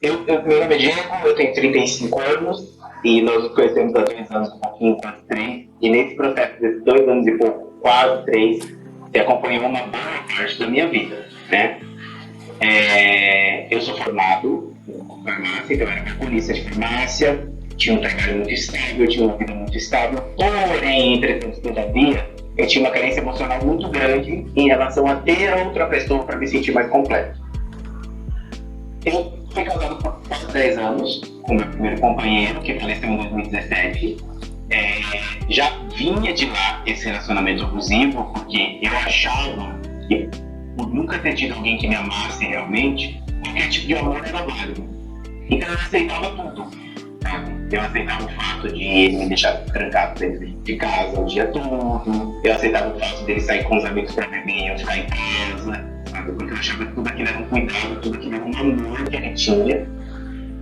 Meu nome é Diego, eu tenho 35 anos e nós nos conhecemos há 2 anos, um pouquinho, quase 3. E nesse processo desses 2 anos e pouco, quase 3, você acompanhou uma boa parte da minha vida, né? Eu sou formado em farmácia, então eu era calculista de farmácia, tinha um trabalho muito estável, tinha uma vida muito estável, porém, entretanto, todavia, eu tinha uma carência emocional muito grande em relação a ter outra pessoa para me sentir mais completo. Eu fui casado por quase 10 anos com meu primeiro companheiro, que faleceu em 2017. Já vinha de lá esse relacionamento abusivo, porque eu achava que, por nunca ter tido alguém que me amasse realmente, qualquer tipo de amor era válido. Então eu aceitava tudo, sabe? Eu aceitava o fato de ele me deixar trancado dentro de casa o dia todo, eu aceitava o fato dele sair com os amigos para beber e eu ficar em casa, sabe? Porque eu achava que tudo aquilo era um cuidado, tudo aquilo era um amor que ele tinha.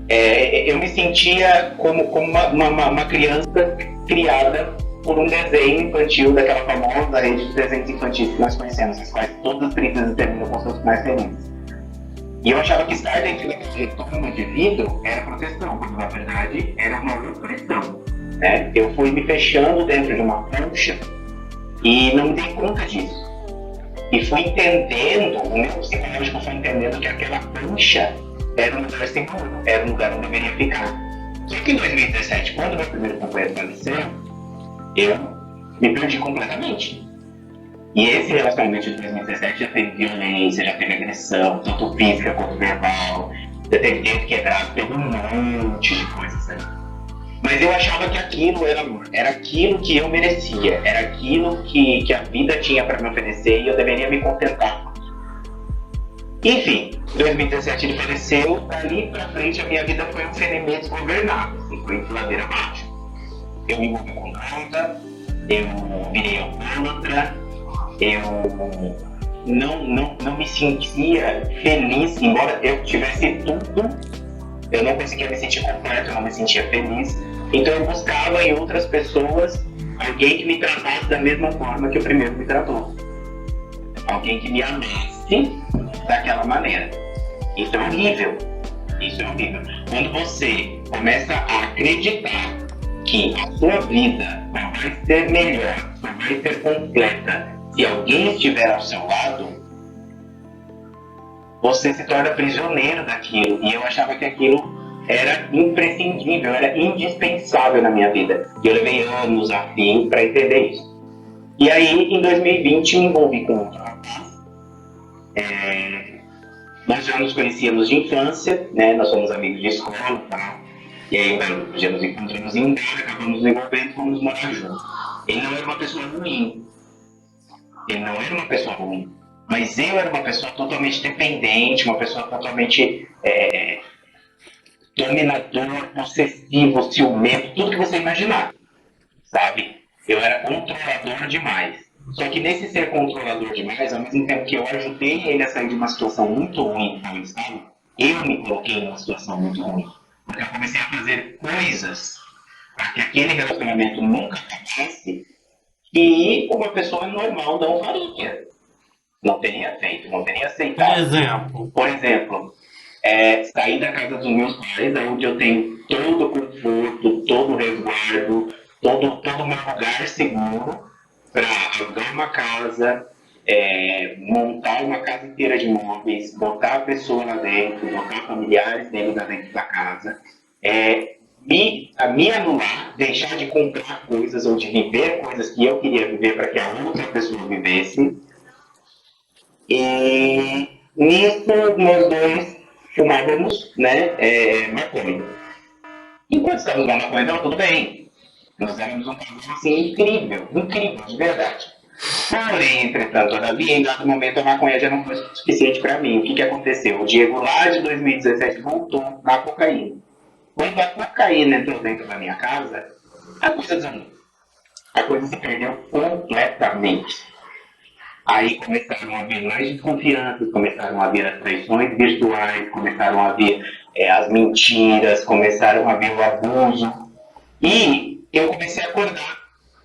Eu me sentia como uma criança criada por um desenho infantil daquela famosa rede de desenhos infantis que nós conhecemos, as quais todas as princesas terminam com seus finais felizes. E eu achava que estar dentro daquele retorno de vidro era proteção, quando na verdade era uma opressão. Né? Eu fui me fechando dentro de uma concha e não me dei conta disso. E fui entendendo, o meu psicológico foi entendendo que aquela concha era um lugar seguro, era um lugar onde eu deveria ficar. Só que em 2017, quando meu primeiro companheiro faleceu, eu me perdi completamente. E esse relacionamento de 2017 já teve violência, já teve agressão, tanto física quanto verbal, já teve dedo quebrado, teve um monte de coisas aí. Mas eu achava que aquilo era amor, era aquilo que eu merecia, era aquilo que a vida tinha para me oferecer e eu deveria me contentar. Enfim, em 2017 ele faleceu, dali pra frente a minha vida foi um fenômeno desgovernado, assim, foi em ladeira abaixo. Eu me envolvi com droga, eu virei alcoólatra, eu não me sentia feliz, embora eu tivesse tudo, eu não conseguia me sentir completo, eu não me sentia feliz. Então eu buscava em outras pessoas alguém que me tratasse da mesma forma que o primeiro me tratou. Alguém que me amasse daquela maneira. Isso é horrível. Isso é horrível. Quando você começa a acreditar que a sua vida só vai ser melhor, só vai ser completa se alguém estiver ao seu lado, você se torna prisioneiro daquilo. E eu achava que aquilo era imprescindível, era indispensável na minha vida. E eu levei anos a fim para entender isso. E aí, em 2020, me envolvi com outro rapaz. Nós já nos conhecíamos de infância, né? Nós somos amigos de escola e tal. E aí, já nos encontramos em um bar, acabamos nos envolvendo e fomos morar juntos. Ele não era uma pessoa ruim. Ele não era uma pessoa ruim. Mas eu era uma pessoa totalmente dependente, uma pessoa totalmente dominador, possessivo, ciumento, tudo que você imaginar, sabe? Eu era controlador demais. Só que nesse ser controlador demais, ao mesmo tempo que eu ajudei ele a sair de uma situação muito ruim que ele estava, eu me coloquei numa situação muito ruim. Porque eu comecei a fazer coisas para que aquele relacionamento nunca acabasse que uma pessoa normal não faria. Não teria feito, não teria aceitado. Por exemplo, sair da casa dos meus pais, onde eu tenho todo o conforto, todo o resguardo, todo o meu lugar seguro, para alugar uma casa, montar uma casa inteira de móveis, botar a pessoa lá dentro, botar familiares dentro da casa, me anular, deixar de comprar coisas ou de viver coisas que eu queria viver para que a outra pessoa vivesse. E nisso nós dois fumávamos, né, maconha. Enquanto estávamos na maconha, estava tudo bem. Nós éramos um casal assim incrível, incrível, de verdade. Porém, entretanto, todavia, em dado momento a maconha já não foi suficiente para mim. O que aconteceu? O Diego lá de 2017 voltou na cocaína. Quando a cocaína entrou dentro da minha casa, a coisa desandou. A coisa se perdeu completamente. Aí começaram a haver mais desconfianças, começaram a haver as traições virtuais, começaram a haver as mentiras, começaram a haver o abuso. E eu comecei a acordar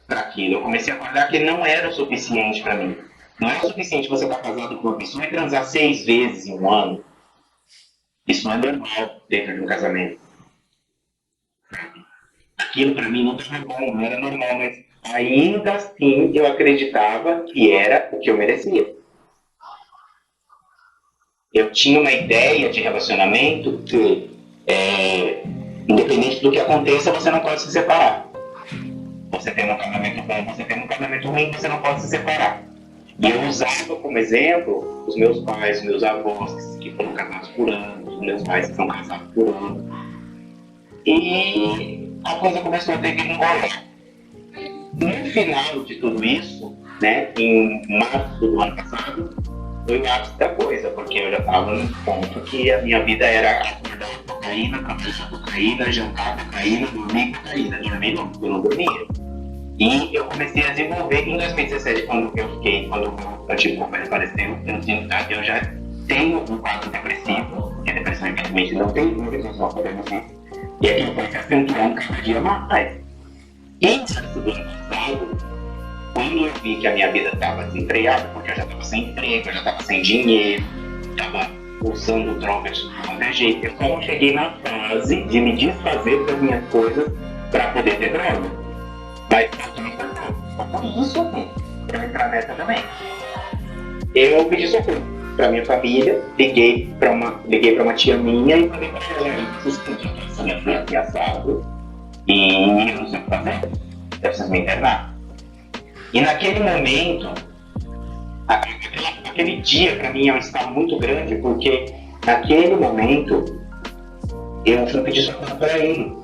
para aquilo. Eu comecei a acordar que não era o suficiente para mim. Não era o suficiente você estar casado com uma pessoa e transar 6 vezes em um ano. Isso não é normal dentro de um casamento. Aquilo para mim não estava bom, não era normal, mas ainda assim eu acreditava que era o que eu merecia. Eu tinha uma ideia de relacionamento que, independente do que aconteça, você não pode se separar. Você tem um casamento bom, você tem um casamento ruim, você não pode se separar. E eu usava como exemplo os meus pais, os meus avós, que foram casados por anos, os meus pais que são casados por anos. E a coisa começou a ter que engolar. No final de tudo isso, né, em março do ano passado, foi o ápice da coisa, porque eu já estava num ponto que a minha vida era acordar cocaína, trabalhar cocaína, jantar cocaína, dormir cocaína. Dormir não, eu não dormia. E eu comecei a desenvolver em 2017, quando o anticorpo apareceu, eu já tenho um quadro depressivo, que a depressão evidentemente não tem cura, nós não podemos ver. E aquilo foi se acentuando cada dia mais. E em março do ano passado, quando eu vi que a minha vida estava desempregada, porque eu já estava sem emprego, eu já estava sem dinheiro, estava usando drogas de qualquer jeito, eu só cheguei na fase de me desfazer das minhas coisas para poder ter droga. Mas por isso, para entrar nessa também. Eu pedi socorro para minha família, liguei para uma tia minha e falei para ela, essa minha filha é assado e eu não sei o que fazer, eu preciso me internar. E naquele momento, aquele dia para mim é um estado muito grande, porque naquele momento eu fui pedir socorro para ele.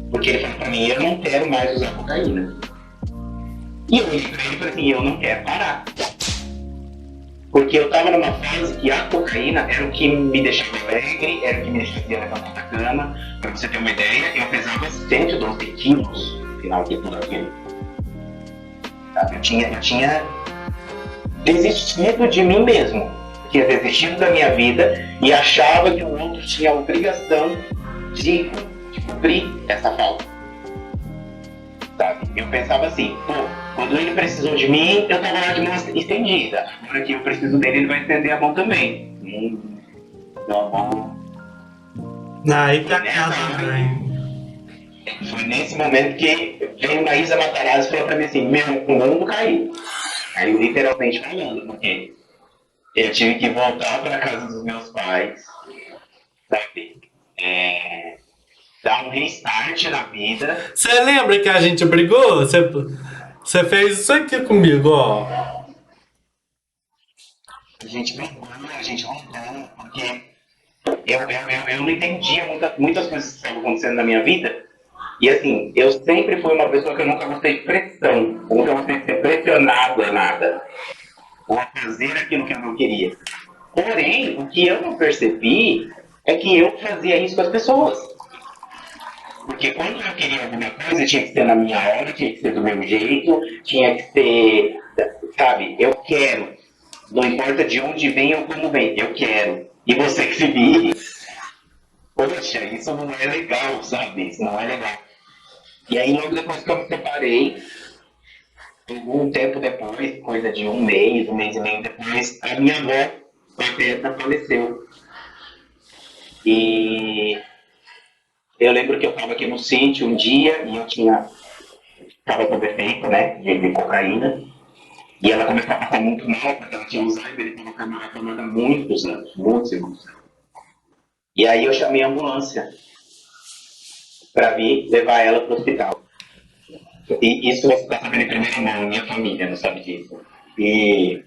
Porque ele falou pra mim, eu não quero mais usar cocaína. E eu olhei pra ele e falei assim, eu não quero parar. Porque eu tava numa fase que a cocaína era o que me deixava alegre, era o que me deixava levantar da cama. Pra você ter uma ideia, eu pesava 112 quilos no final de tudo aquilo. Eu tinha desistido de mim mesmo. Tinha desistido da minha vida e achava que o outro tinha a obrigação de cobrir essa falta. Sabe? Eu pensava assim, quando ele precisou de mim, eu tava lá de mão estendida. Agora que eu preciso dele, ele vai estender a mão também. Aí pra casa também. Foi nesse momento que veio Maísa Matarazzo e falou pra mim assim, meu, o mundo caiu. Aí literalmente falando, porque eu tive que voltar pra casa dos meus pais, sabe? Dar um restart na vida. Você lembra que a gente brigou? Você fez isso aqui comigo, ó. A gente brigou, a gente rompeu, porque eu não entendia muitas coisas que estavam acontecendo na minha vida. E assim, eu sempre fui uma pessoa que eu nunca gostei de pressão, eu nunca gostei de ser pressionado a nada, ou a fazer aquilo que eu não queria. Porém, o que eu não percebi é que eu fazia isso com as pessoas. Porque quando eu queria alguma coisa, tinha que ser na minha hora, tinha que ser do meu jeito, tinha que ser, sabe, eu quero. Não importa de onde vem ou como vem, eu quero. E você que se vire. Poxa, isso não é legal, sabe? Isso não é legal. E aí, logo depois que eu me separei, um tempo depois, coisa de um mês e meio depois, a minha avó paterna faleceu. E eu lembro que eu estava aqui no sítio um dia e eu estava com defeito, né, de cocaína. E ela começou a passar muito mal, porque ela tinha Alzheimer, ele estava acamada há muitos anos, muitos anos. E aí eu chamei a ambulância para vir levar ela para o hospital. E isso você está sabendo em primeira mão, minha família não sabe disso. E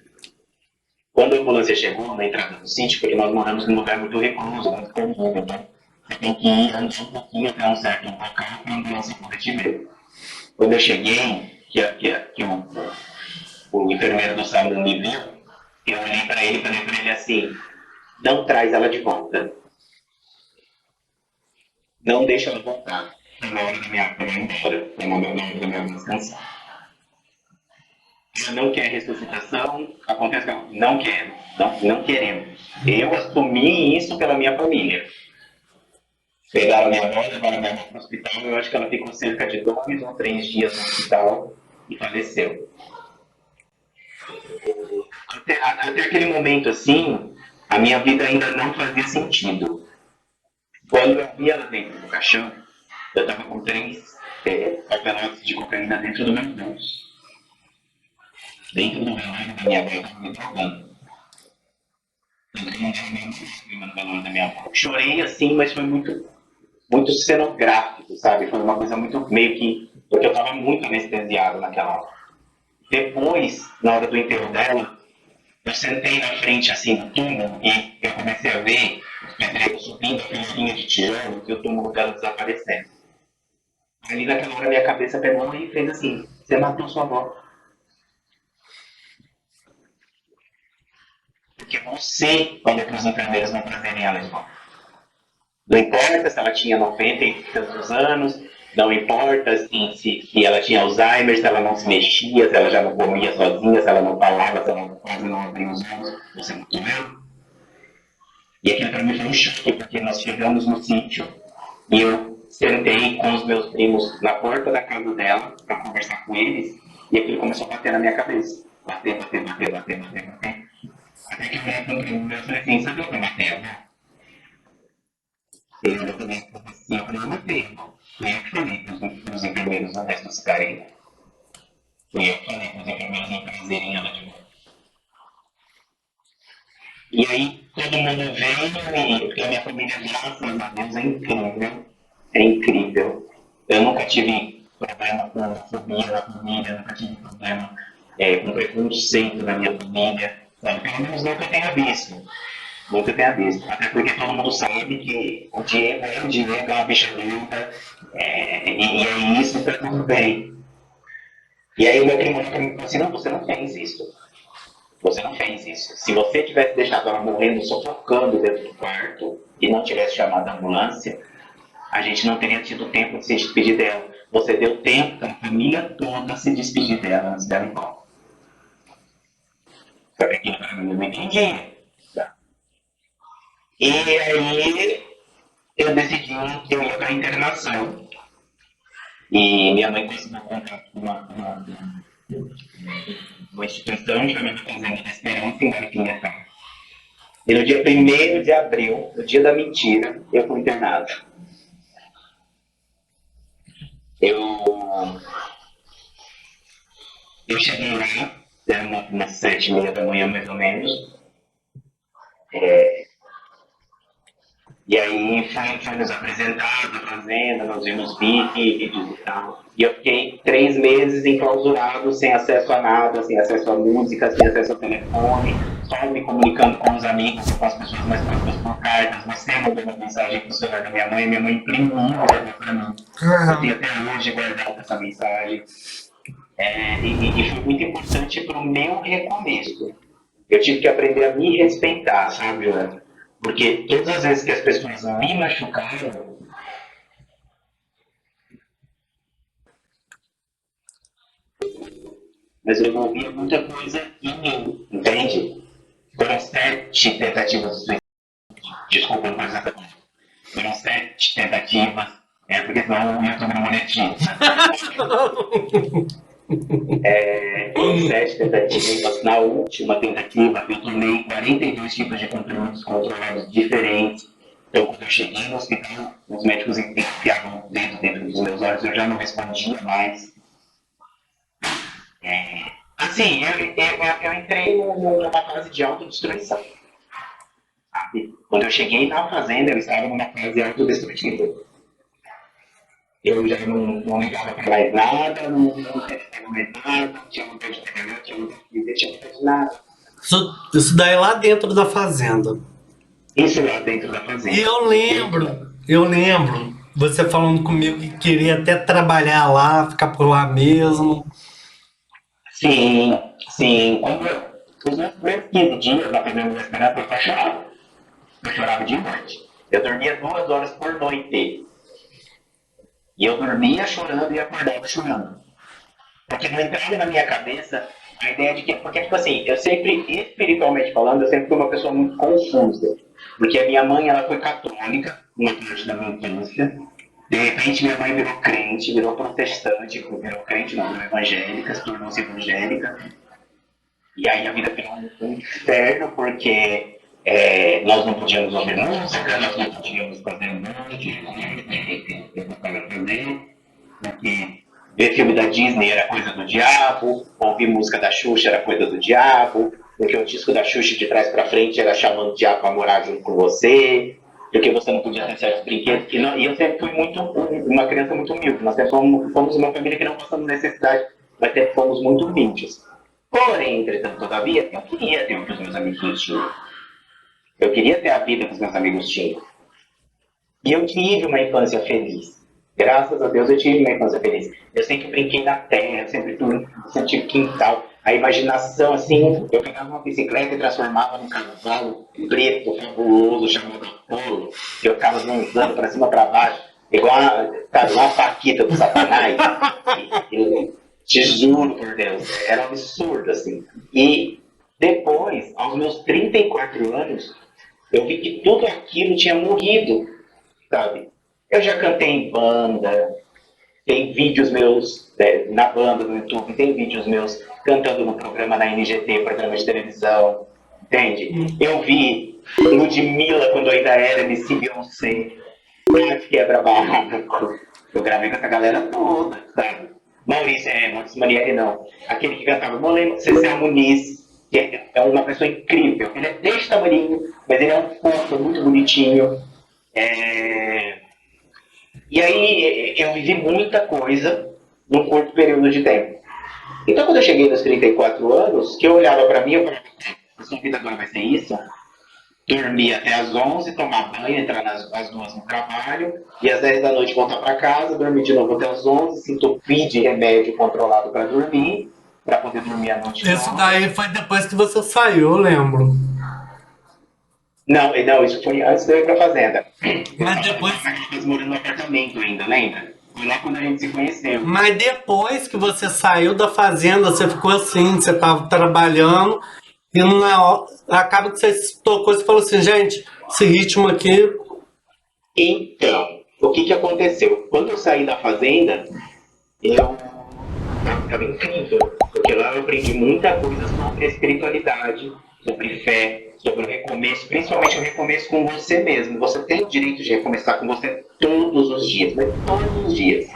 quando a ambulância chegou na entrada do sítio, porque nós moramos num lugar muito recluso, muito perdido, então você tem que ir andando um pouquinho até um certo local para a ambulância poder te ver. Quando eu cheguei, que o enfermeiro do SAMU me viu, eu olhei para ele e falei para ele assim, não traz ela de volta. Não deixa ela voltar. Foi na hora da minha ir embora. Foi na hora da minha descansar. Ela não quer ressuscitação, acontece que ela não quero, não queremos. Eu assumi isso pela minha família. Pegaram minha avó, levaram minha avó para o hospital, eu acho que ela ficou cerca de 2 ou 3 dias no hospital e faleceu. Até aquele momento assim, a minha vida ainda não fazia sentido. Quando eu vi ela dentro do caixão, eu estava com 3 papelotes de cocaína dentro do meu bolso. Dentro do velório da minha avó, eu estava me drogando. Tanto que eu não estava nem no velório da minha avó. Chorei assim, mas foi muito cenográfico, sabe? Foi uma coisa muito meio que. Porque eu estava muito anestesiado naquela hora. Depois, na hora do enterro dela, eu sentei na frente assim do túmulo e eu comecei a ver os pedreiros subindo aquela linha de tijolo e o túmulo dela desaparecendo. Ali naquela hora minha cabeça pegou e fez assim: você matou sua avó. Porque você falou para os enfermeiros não trazerem ela de volta. Não importa se ela tinha 90 e tantos anos, não importa assim, se ela tinha Alzheimer, se ela não se mexia, se ela já não comia sozinha, se ela não falava, se ela quase não abria os olhos, você matou ela. E aquilo para mim foi um choque, porque nós chegamos no sítio e eu sentei com os meus primos na porta da casa dela para conversar com eles e aquilo começou a bater na minha cabeça. Bater, bater, bater, bater, bater, bater. Até que eu olhei para um primo meu e falei assim, sabe o que eu matei a avó? Eu também assim, eu falei, eu matei. Fui eu que falei para os enfermeiros não ressuscitarem. Fui eu que falei para os enfermeiros não trazerem ela de volta. E aí todo mundo veio e a minha família, graças a Deus, é incrível. É incrível. Eu nunca tive problema com fobia na família, nunca tive problema com preconceito na minha família. Sabe? Pelo menos nunca tenha visto. Nunca tenha visto. Até porque todo mundo sabe que o Diego é uma bicha luta, e é isso, tá tudo bem. E aí o meu primo me falou assim, não, você não fez isso. Você não fez isso. Se você tivesse deixado ela morrendo, sufocando dentro do quarto e não tivesse chamado a ambulância, a gente não teria tido tempo de se despedir dela. Você deu tempo para a família toda se despedir dela antes dela ir embora. Só que aquilo para mim eu não entendia. Tá? E aí eu decidi que eu ia para a internação. E minha mãe conseguiu contato com uma instituição chamada Fazenda da Esperança em Guaratinguetá. E no dia 1º de abril, no dia da mentira, eu fui internado. Eu, eu cheguei lá, era umas 7h30 da manhã mais ou menos, e aí foi nos apresentado a fazenda, nós vimos vídeos e tal. E eu fiquei 3 meses enclausurado, sem acesso a nada, sem acesso a música, sem acesso ao telefone, só me comunicando com os amigos e com as pessoas mais próximas por cartas. Você mandou uma mensagem pro celular da minha mãe imprimiu para mim. Eu tenho até hoje guardado essa mensagem. E foi muito importante para o meu recomeço. Eu tive que aprender a me respeitar, sabe, Joana? Porque todas as vezes que as pessoas me machucaram, mas eu envolvia muita coisa em mim, entende? Foram 7 tentativas de suicídio. Desculpa, não fazer essa coisa. Foram 7 tentativas, porque senão o YouTube não monetiza. 7 tentativas. Na última tentativa, eu tomei 42 tipos de conteúdos controlados diferentes. Então, quando eu cheguei no hospital, os médicos enfiavam o dedo dentro dos meus olhos, eu já não respondia mais. Assim, eu entrei numa fase de autodestruição. Sabe? Quando eu cheguei na fazenda, eu estava numa fase autodestrutiva. Eu já não ligava para mais nada, não pensava mais nada, não tinha vontade de trabalhar, não tinha vontade de viver, tinha vontade de nada. Isso daí lá dentro da fazenda. Isso lá dentro da E fazenda. eu lembro, você falando comigo que queria até trabalhar lá, ficar por lá mesmo. Sim, sim. Os meus primeiros 15 dias na primeira esperança, eu só chorava. Eu chorava de noite. Eu dormia 2 horas por noite. E eu dormia chorando e acordava chorando. Porque não entrava na minha cabeça a ideia de que. Porque, tipo assim, eu sempre, espiritualmente falando, eu sempre fui uma pessoa muito confusa. Porque a minha mãe, ela foi católica, uma parte da minha infância. De repente, minha mãe virou crente, virou protestante, virou crente, não, virou evangélica, se tornou-se evangélica. E aí a vida virou um inferno, porque Nós não podíamos ouvir música, nós não podíamos fazer um monte de coisa que eu gostava de fazer, porque ver filme da Disney era coisa do diabo, ouvir música da Xuxa era coisa do diabo, porque o disco da Xuxa de trás para frente era chamando o diabo para morar junto com você, porque você não podia ter certos brinquedos. E eu sempre fui uma criança muito humilde. Nós sempre fomos uma família que não passamos necessidade, mas sempre fomos muito humildes. Porém, entretanto, todavia, eu queria ter o que os meus amigos tinham. Eu queria ter a vida que os meus amigos tinham. E eu tive uma infância feliz. Graças a Deus eu tive uma infância feliz. Eu sempre brinquei na terra, sempre tive quintal. A imaginação, assim, eu pegava uma bicicleta e transformava num cavalo preto, fabuloso, chamado Apolo, que eu ficava zanzando pra cima pra baixo, igual uma paquita do Satanás. Eu te juro por Deus, era um absurdo, assim. E depois, aos meus 34 anos, eu vi que tudo aquilo tinha morrido, sabe? Eu já cantei em banda, tem vídeos meus na banda no YouTube, tem vídeos meus cantando no programa na NGT, programa de televisão, entende? Eu vi Ludmilla quando eu ainda era MC Beyoncé, Quebra-Barraco. Eu gravei com essa galera toda, sabe? Maurício Manieri não. Aquele que cantava Molema, Cecil Muniz, que é uma pessoa incrível. Ele é desse tamanho, mas ele é um fofo, muito bonitinho. E aí eu vivi muita coisa num curto período de tempo. Então quando eu cheguei nos 34 anos, que eu olhava pra mim, eu falava, a sua vida agora vai ser isso? Dormir até às 11, tomar banho, entrar às 2 no trabalho, e às 10 da noite voltar para casa, dormir de novo até às 11, se entupir de remédio controlado para dormir, para poder dormir a noite Isso toda. daí foi depois que você saiu, eu lembro. Não, isso foi antes de eu ir pra fazenda. Mas depois, Eu morando no apartamento ainda, lembra? Foi lá quando a gente se conheceu. mas depois que você saiu da fazenda, você ficou assim, você estava trabalhando e acaba que você se tocou e falou assim, gente, esse ritmo aqui. Então, o que aconteceu? Quando eu saí da fazenda, eu estava incrível, porque lá eu aprendi muita coisa sobre espiritualidade, sobre fé, sobre o recomeço, principalmente o recomeço com você mesmo. Você tem o direito de recomeçar com você todos os dias, mas todos os dias.